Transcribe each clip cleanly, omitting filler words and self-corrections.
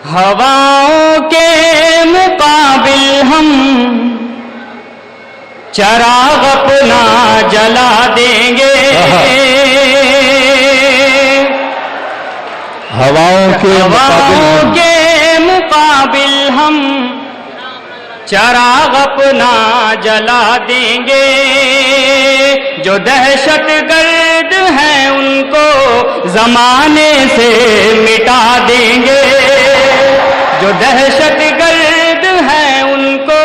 हवाओं के मुकाबिल हम चराग अपना जला देंगे। हवाओं के मुकाबिल हम चराग अपना जला देंगे। जो दहशत गर्द हैं उनको जमाने से मिटा देंगे। जो दहशत गर्द हैं उनको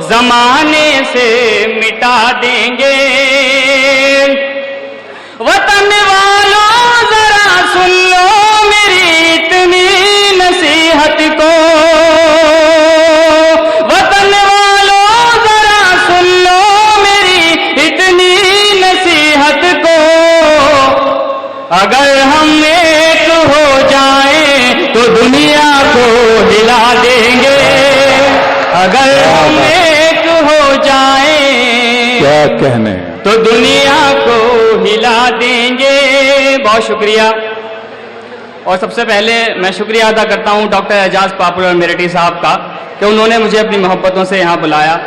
जमाने से मिटा देंगे। वतन वालों जरा सुन लो मेरी इतनी नसीहत को। वतन वालों जरा सुन लो मेरी इतनी नसीहत को। अगर हम एक हो जाएं तो दुनिया को हिला देंगे। अगर हम एक हो जाएं क्या कहने तो दुनिया को हिला देंगे। बहुत शुक्रिया। और सबसे पहले मैं शुक्रिया अदा करता हूं डॉक्टर एजाज पापुलर मेरिटी साहब का कि उन्होंने मुझे अपनी मोहब्बतों से यहाँ बुलाया,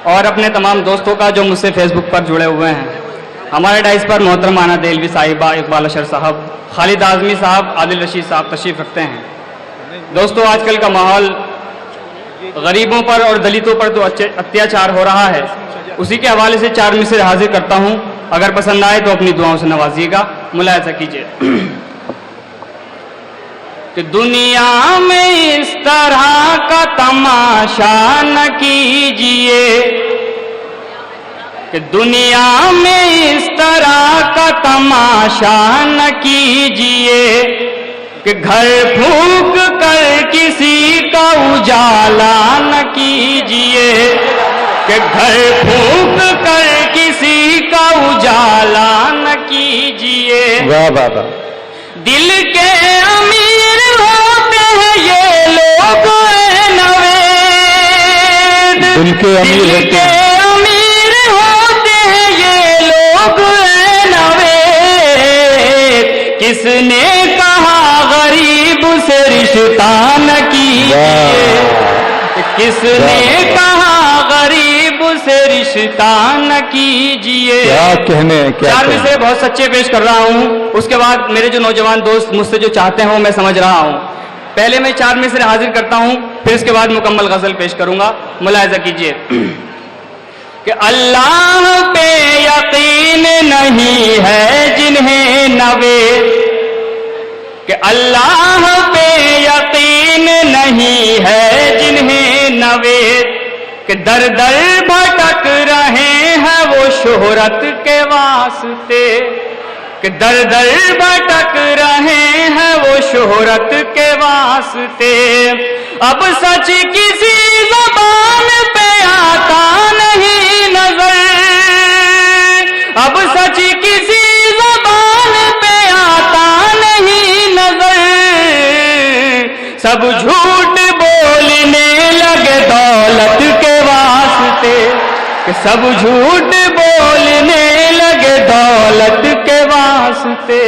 और अपने तमाम दोस्तों का जो मुझसे फेसबुक पर जुड़े हुए हैं। हमारे डाइस पर मोहतरमा आना देलवी साहिबा, इकबाल अशर साहब, खालिद आजमी साहब, आदिल रशीद साहब तशरीफ रखते हैं। दोस्तों, आजकल का माहौल गरीबों पर और दलितों पर तो अत्याचार हो रहा है, उसी के हवाले से 4 मिसरे हाजिर करता हूं। अगर पसंद आए तो अपनी दुआओं से नवाजिएगा, मुलायजा कीजिए। कि दुनिया में इस तरह का तमाशा न कीजिए। कि दुनिया में इस तरह का तमाशा न कीजिए। कि घर फूंक कर किसी का उजाला न कीजिए। कि घर फूंक कर किसी का उजाला न कीजिए। वाह वाह। दिल के अमीर होते हैं ये लोग नवेद। दिल के अमीर होते हैं ये लोग नवेद। किसने कहा गरीब से रिश्ता न कीजिए। किसने कहा गरीब से रिश्ता न कीजिए। क्या कहने क्या 4 मिसरे बहुत सच्चे पेश कर रहा हूं, उसके बाद मेरे जो नौजवान दोस्त मुझसे जो चाहते हैं वो मैं समझ रहा हूं। पहले मैं 4 मिसरे हाजिर करता हूं, फिर इसके बाद मुकम्मल गजल पेश करूंगा, मुलायजा कीजिए। कि अल्लाह पे यकीन नहीं है जिन्हें नवेद। कि अल्लाह पे यकीन नहीं है जिन्हें नवेद। कि दर दर भटक रहे हैं वो शोहरत के वास्ते। कि दर दर भटक रहे हैं वो शोहरत के वास्ते। अब सच किसी ज़बान पे आता नहीं नजर। अब सच किसी ज़बान पे आता नहीं नजर। सब झूठ बोलने लगे दौलत के वास्ते। कि सब झूठ बोलने लगे दौलत के वास्ते।